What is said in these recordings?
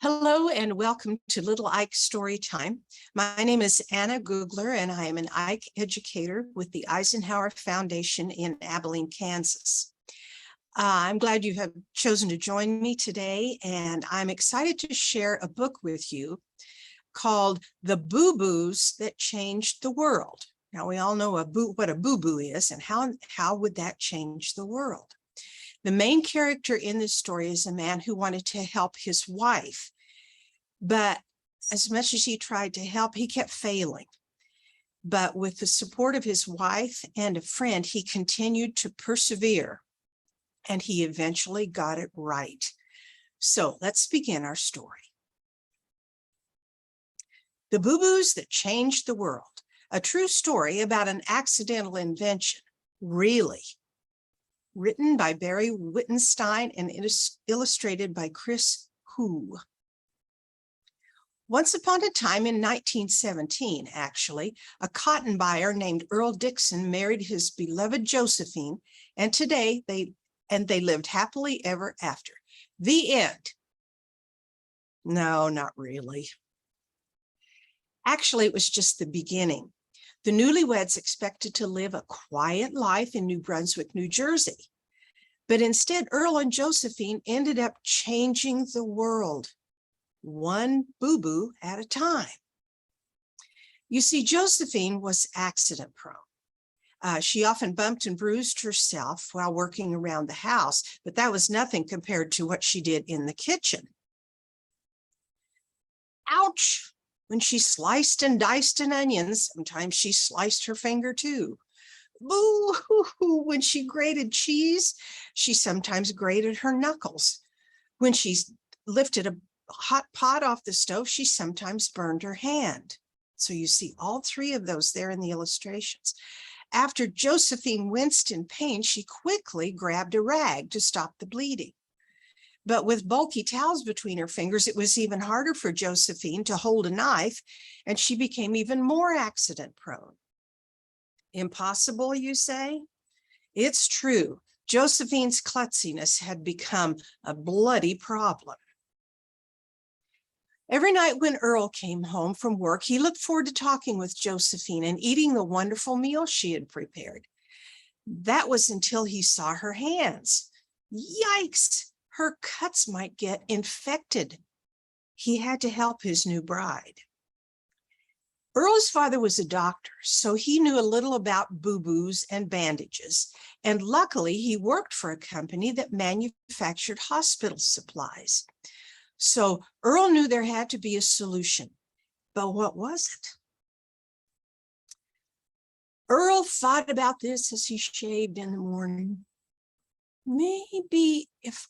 Hello and welcome to Little Ike Storytime. My name is Anna Googler and I am an Ike educator with the Eisenhower Foundation in Abilene, Kansas. I'm glad you have chosen to join me today, and I'm excited to share a book with you called The Boo-Boos That Changed the World. Now, we all know what a boo-boo is, and how would that change the world? The main character in this story is a man who wanted to help his wife, but as much as he tried to help, he kept failing. But with the support of his wife and a friend, he continued to persevere, and he eventually got it right. So let's begin our story. The Boo-Boos That Changed the World, a true story about an accidental invention, really. Written by Barry Wittenstein and illustrated by Chris Hu. Once upon a time in 1917, actually, a cotton buyer named Earle Dickson married his beloved Josephine, and today they lived happily ever after. The end. No, not really. Actually, it was just the beginning. The newlyweds expected to live a quiet life in New Brunswick, New Jersey. But instead, Earle and Josephine ended up changing the world, one boo-boo at a time. You see, Josephine was accident prone. She often bumped and bruised herself while working around the house, but that was nothing compared to what she did in the kitchen. Ouch! When she sliced and diced an onion, sometimes she sliced her finger too. Boo-hoo-hoo! When she grated cheese, she sometimes grated her knuckles. When she lifted a hot pot off the stove, she sometimes burned her hand. So you see all three of those there in the illustrations. After Josephine winced in pain, she quickly grabbed a rag to stop the bleeding. But with bulky towels between her fingers, it was even harder for Josephine to hold a knife, and she became even more accident prone. Impossible, you say? It's true. Josephine's klutziness had become a bloody problem. Every night when Earle came home from work, he looked forward to talking with Josephine and eating the wonderful meal she had prepared. That was until he saw her hands. Yikes! Her cuts might get infected. He had to help his new bride. Earle's father was a doctor, so he knew a little about boo-boos and bandages, and luckily he worked for a company that manufactured hospital supplies. So Earle knew there had to be a solution, but what was it? Earle thought about this as he shaved in the morning. Maybe if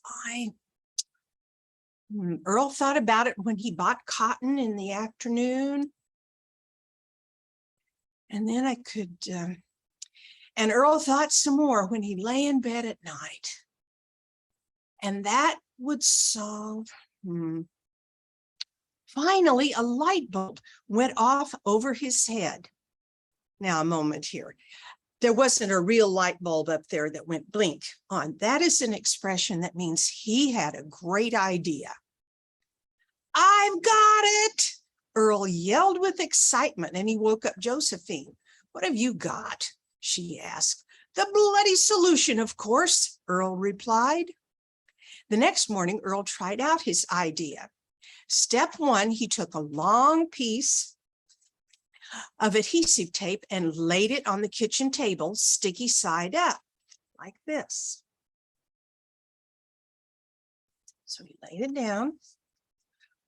Earle thought about it when he bought cotton in the afternoon. And then and Earle thought some more when he lay in bed at night. And that would solve. Finally, a light bulb went off over his head. Now, a moment here. There wasn't a real light bulb up there that went blink on. That is an expression that means he had a great idea. I've got it! Earle yelled with excitement, and he woke up Josephine. What have you got? She asked. The bloody solution, of course, Earle replied. The next morning, Earle tried out his idea. Step one, he took a long piece of adhesive tape and laid it on the kitchen table, sticky side up, like this. So he laid it down.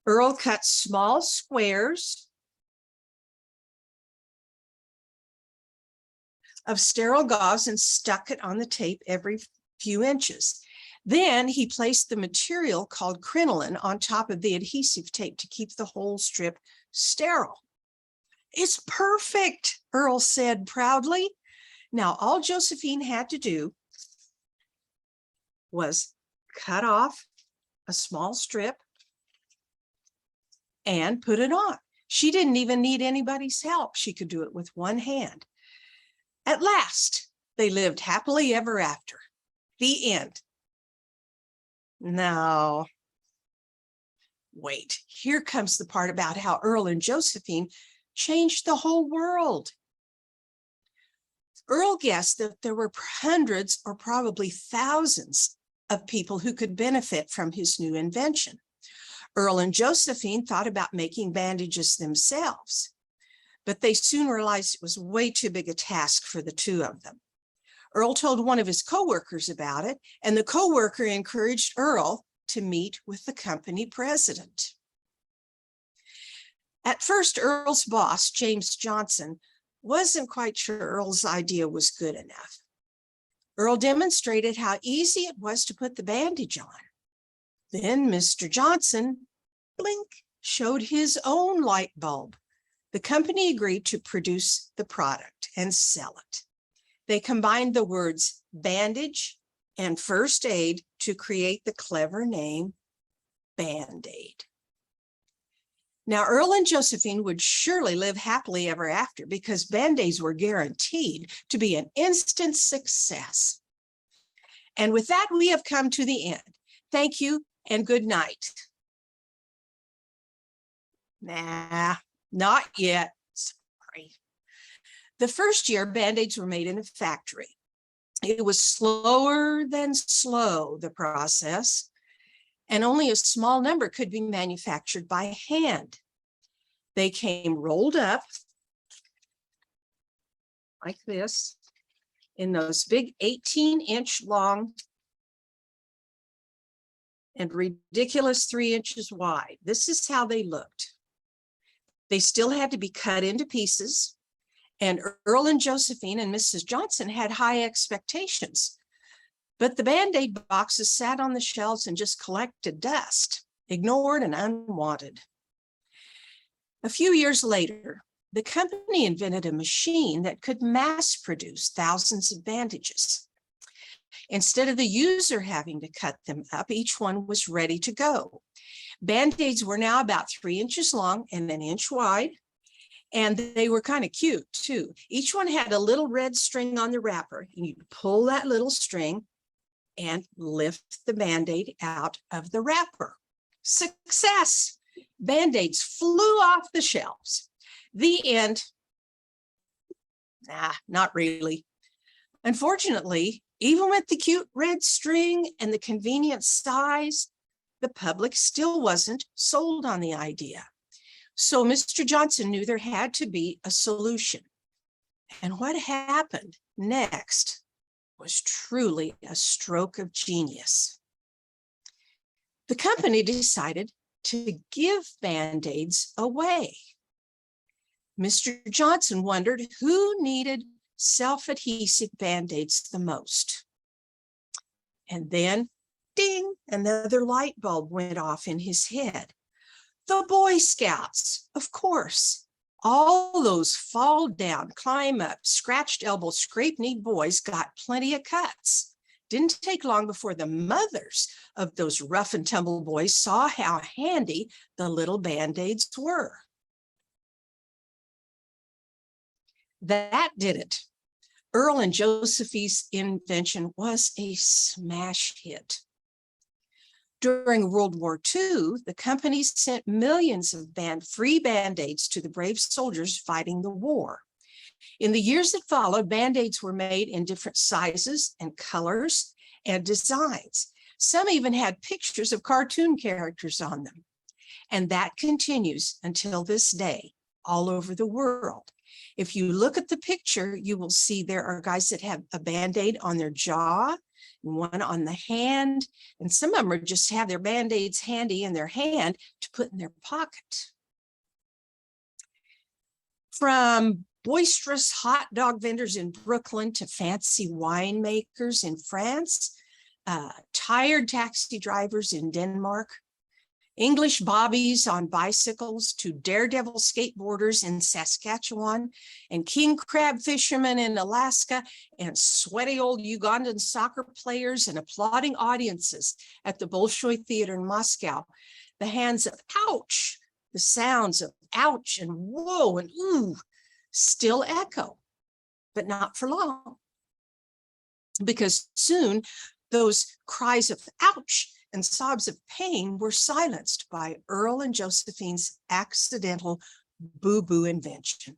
Earle cut small squares of sterile gauze and stuck it on the tape every few inches. Then he placed the material called crinoline on top of the adhesive tape to keep the whole strip sterile. It's perfect, Earle said proudly. Now, all Josephine had to do was cut off a small strip and put it on. She didn't even need anybody's help. She could do it with one hand. At last, they lived happily ever after. The end. No, Wait, here comes the part about how Earle and Josephine changed the whole world. Earle guessed that there were hundreds or probably thousands of people who could benefit from his new invention. Earle and Josephine thought about making bandages themselves, but they soon realized it was way too big a task for the two of them. Earle told one of his coworkers about it, and the coworker encouraged Earle to meet with the company president. At first, Earle's boss, James Johnson, wasn't quite sure Earle's idea was good enough. Earle demonstrated how easy it was to put the bandage on. Then Mr. Johnson, blink, showed his own light bulb. The company agreed to produce the product and sell it. They combined the words bandage and first aid to create the clever name Band-Aid. Now, Earle and Josephine would surely live happily ever after because Band-Aids were guaranteed to be an instant success. And with that, we have come to the end. Thank you and good night. Nah, not yet. Sorry. The first year, Band-Aids were made in a factory. It was slower than slow, the process, and only a small number could be manufactured by hand. They came rolled up like this in those big 18-inch long and ridiculous 3 inches wide. This is how they looked. They still had to be cut into pieces, and Earle and Josephine and Mrs. Johnson had high expectations. But the Band-Aid boxes sat on the shelves and just collected dust, ignored and unwanted. A few years later, the company invented a machine that could mass produce thousands of bandages. Instead of the user having to cut them up, each one was ready to go. Band-Aids were now about 3 inches long and 1 inch wide, and they were kind of cute too. Each one had a little red string on the wrapper, and you'd pull that little string and lift the Band-Aid out of the wrapper. Success! Band-Aids flew off the shelves. The end. Nah, not really. Unfortunately, even with the cute red string and the convenient size, the public still wasn't sold on the idea. So Mr. Johnson knew there had to be a solution. And what happened next was truly a stroke of genius. The company decided to give Band-Aids away. Mr. Johnson wondered who needed self-adhesive Band-Aids the most. And then, ding, another light bulb went off in his head. The Boy Scouts, of course. All those fall down, climb up, scratched elbow, scrape-kneed boys got plenty of cuts. Didn't take long before the mothers of those rough and tumble boys saw how handy the little Band-Aids were. That did it. Earle and Josephine's invention was a smash hit. During World War II, the company sent millions of free Band-Aids to the brave soldiers fighting the war. In the years that followed, Band-Aids were made in different sizes and colors and designs. Some even had pictures of cartoon characters on them. And that continues until this day, all over the world. If you look at the picture, you will see there are guys that have a Band-Aid on their jaw, one on the hand, and some of them are just have their Band-Aids handy in their hand to put in their pocket. From boisterous hot dog vendors in Brooklyn to fancy winemakers in France, tired taxi drivers in Denmark, English bobbies on bicycles to daredevil skateboarders in Saskatchewan, and king crab fishermen in Alaska, and sweaty old Ugandan soccer players and applauding audiences at the Bolshoi Theater in Moscow. The hands of ouch, the sounds of ouch and whoa and ooh still echo, but not for long. Because soon those cries of ouch and sobs of pain were silenced by Earle and Josephine's accidental boo-boo invention.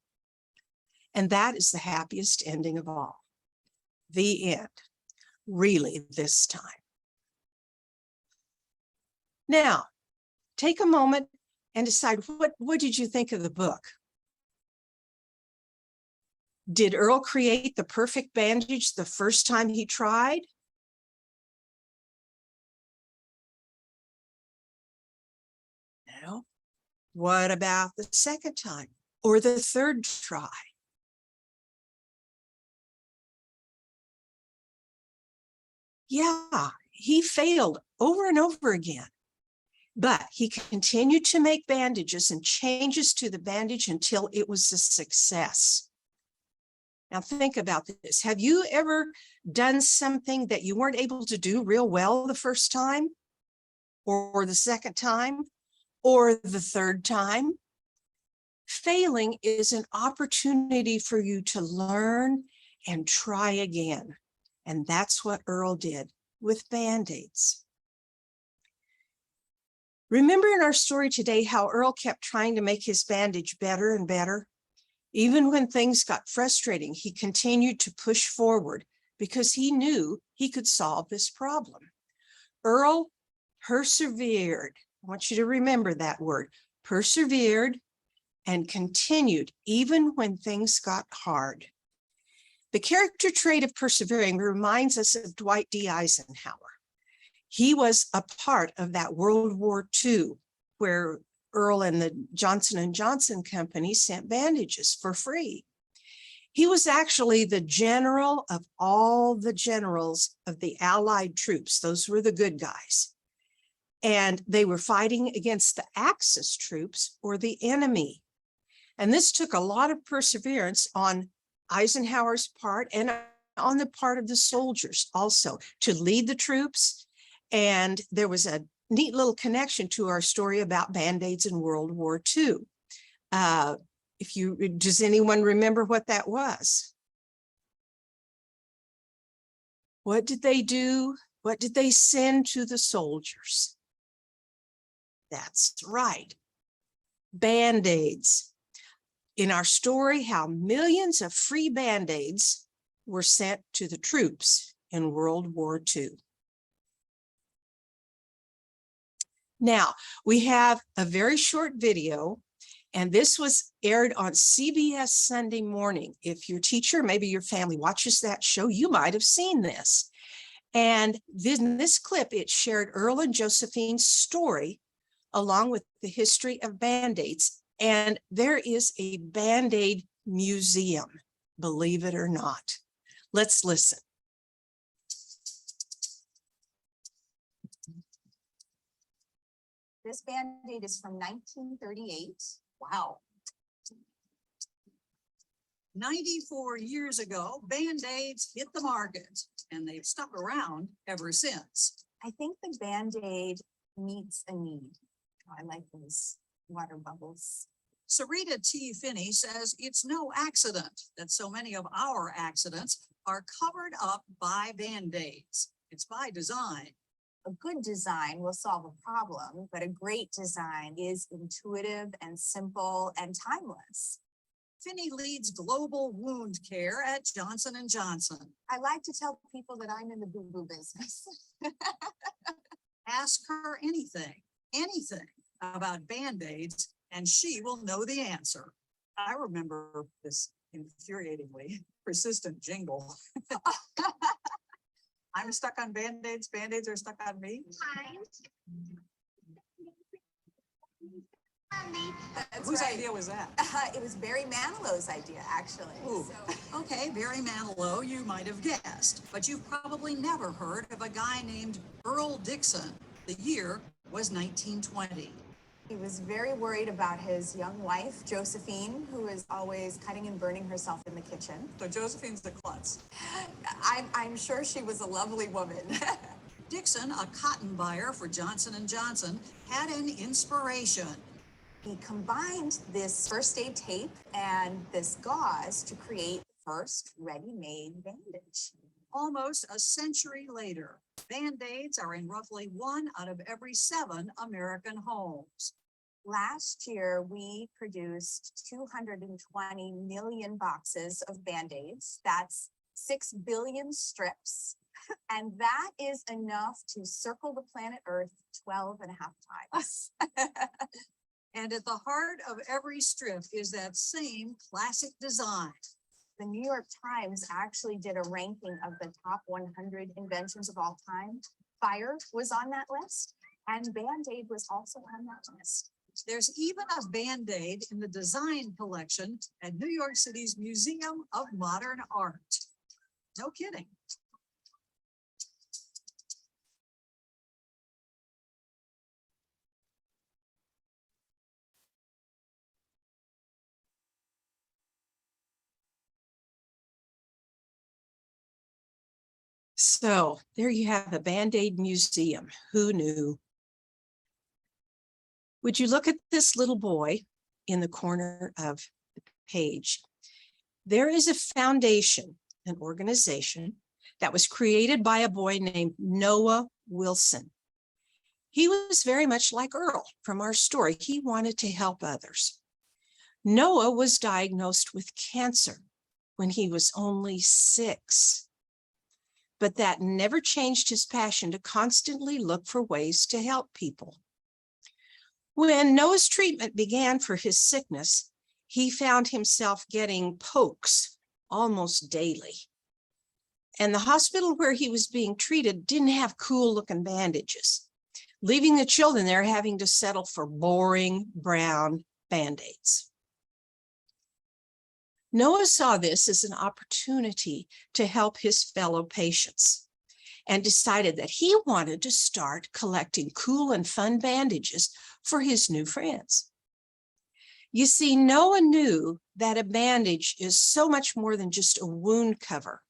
And that is the happiest ending of all. The end, really this time. Now, take a moment and decide, what did you think of the book? Did Earle create the perfect bandage the first time he tried? No. What about the second time or the third try? Yeah, he failed over and over again. But he continued to make bandages and changes to the bandage until it was a success. Now think about this. Have you ever done something that you weren't able to do real well the first time, or the second time, or the third time? Failing is an opportunity for you to learn and try again. And that's what Earle did with Band-Aids. Remember in our story today how Earle kept trying to make his bandage better and better? Even when things got frustrating, he continued to push forward because he knew he could solve this problem. Earle persevered. I want you to remember that word, persevered, and continued even when things got hard. The character trait of persevering reminds us of Dwight D. Eisenhower. He was a part of that World War II, where Earle and the Johnson & Johnson company sent bandages for free. He was actually the general of all the generals of the Allied troops. Those were the good guys. And they were fighting against the Axis troops, or the enemy. And this took a lot of perseverance on Eisenhower's part and on the part of the soldiers also to lead the troops. And there was a neat little connection to our story about Band-Aids in World War II. Does anyone remember what that was? What did they do? What did they send to the soldiers? That's right, Band-Aids. In our story, how millions of free Band-Aids were sent to the troops in World War II. Now, we have a very short video, and this was aired on CBS Sunday morning. If your teacher, maybe your family watches that show, you might have seen this. And in this clip, it shared Earle and Josephine's story along with the history of Band-Aids. And there is a Band-Aid museum, believe it or not. Let's listen. This Band-Aid is from 1938. Wow. 94 years ago, Band-Aids hit the market, and they've stuck around ever since. I think the Band-Aid meets a need. Oh, I like these water bubbles. Sarita T. Finney says it's no accident that so many of our accidents are covered up by Band-Aids. It's by design. A good design will solve a problem, but a great design is intuitive and simple and timeless. Finney leads global wound care at Johnson & Johnson. I like to tell people that I'm in the boo-boo business. Ask her anything about Band-Aids, and she will know the answer. I remember this infuriatingly persistent jingle. I'm stuck on Band-Aids, Band-Aids are stuck on me. Whose idea was that? It was Barry Manilow's idea, actually. Ooh. Okay, Barry Manilow, you might have guessed, but you've probably never heard of a guy named Earle Dickson. The year was 1920. He was very worried about his young wife, Josephine, who was always cutting and burning herself in the kitchen. So Josephine's the klutz. I'm sure she was a lovely woman. Dickson, a cotton buyer for Johnson & Johnson, had an inspiration. He combined this first aid tape and this gauze to create the first ready-made bandage. almost a century later, Band-Aids are in roughly 1 out of every 7 American homes. Last year, we produced 220 million boxes of Band-Aids. That's 6 billion strips. And that is enough to circle the planet Earth 12 and a half times. And at the heart of every strip is that same classic design. The New York Times actually did a ranking of the top 100 inventions of all time. Fire was on that list, and Band-Aid was also on that list. There's even a Band-Aid in the design collection at New York City's Museum of Modern Art. No kidding. So there you have a Band-Aid museum. Who knew? Would you look at this little boy in the corner of the page? There is a foundation, an organization that was created by a boy named Noah Wilson. He was very much like Earle from our story. He wanted to help others. Noah was diagnosed with cancer when he was only 6. But that never changed his passion to constantly look for ways to help people. When Noah's treatment began for his sickness, he found himself getting pokes almost daily. And the hospital where he was being treated didn't have cool-looking bandages, leaving the children there having to settle for boring brown Band-Aids. Noah saw this as an opportunity to help his fellow patients and decided that he wanted to start collecting cool and fun bandages for his new friends. You see, Noah knew that a bandage is so much more than just a wound cover,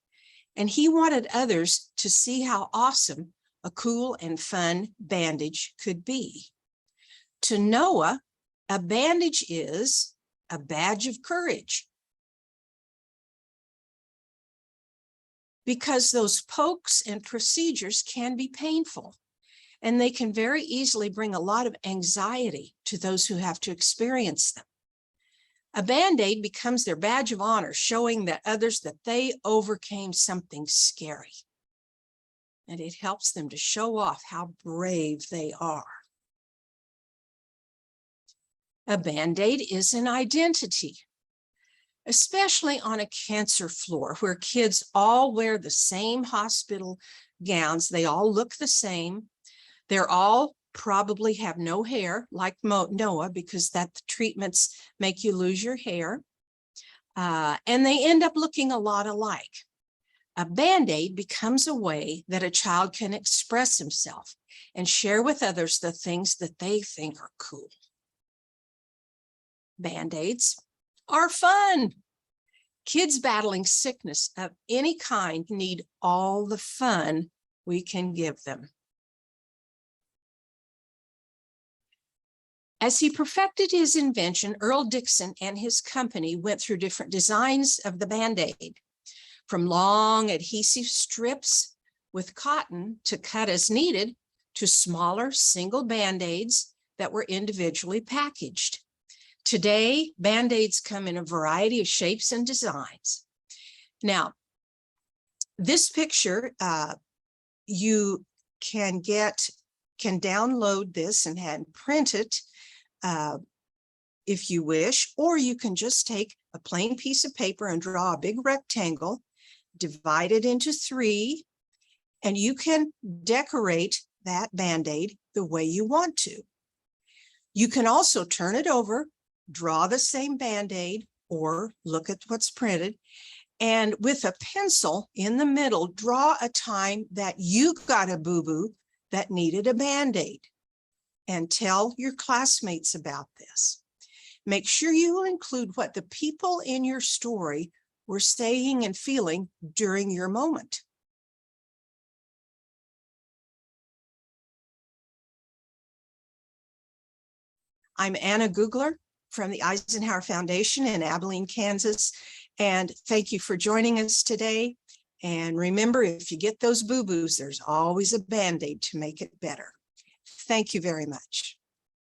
and he wanted others to see how awesome a cool and fun bandage could be. To Noah, a bandage is a badge of courage. Because those pokes and procedures can be painful, and they can very easily bring a lot of anxiety to those who have to experience them. A Band-Aid becomes their badge of honor, showing that others that they overcame something scary. And it helps them to show off how brave they are. A Band-Aid is an identity, especially on a cancer floor where kids all wear the same hospital gowns. They all look the same. They're all probably have no hair like Noah, because that the treatments make you lose your hair. And they end up looking a lot alike. A Band-Aid becomes a way that a child can express himself and share with others the things that they think are cool. Band-Aids are fun. Kids battling sickness of any kind need all the fun we can give them. As he perfected his invention, Earle Dickson and his company went through different designs of the Band-Aid, from long adhesive strips with cotton to cut as needed, to smaller single Band-Aids that were individually packaged. Today, Band-Aids come in a variety of shapes and designs. Now, this picture, you can download this and print it if you wish, or you can just take a plain piece of paper and draw a big rectangle, divide it into 3, and you can decorate that Band-Aid the way you want to. You can also turn it over, draw the same Band-Aid, or look at what's printed, and with a pencil in the middle, draw a time that you got a boo-boo that needed a Band-Aid, and tell your classmates about this. Make sure you include what the people in your story were saying and feeling during your moment. I'm Anna Googler from the Eisenhower Foundation in Abilene, Kansas, and thank you for joining us today. And remember, if you get those boo-boos, there's always a Band-Aid to make it better. Thank you very much.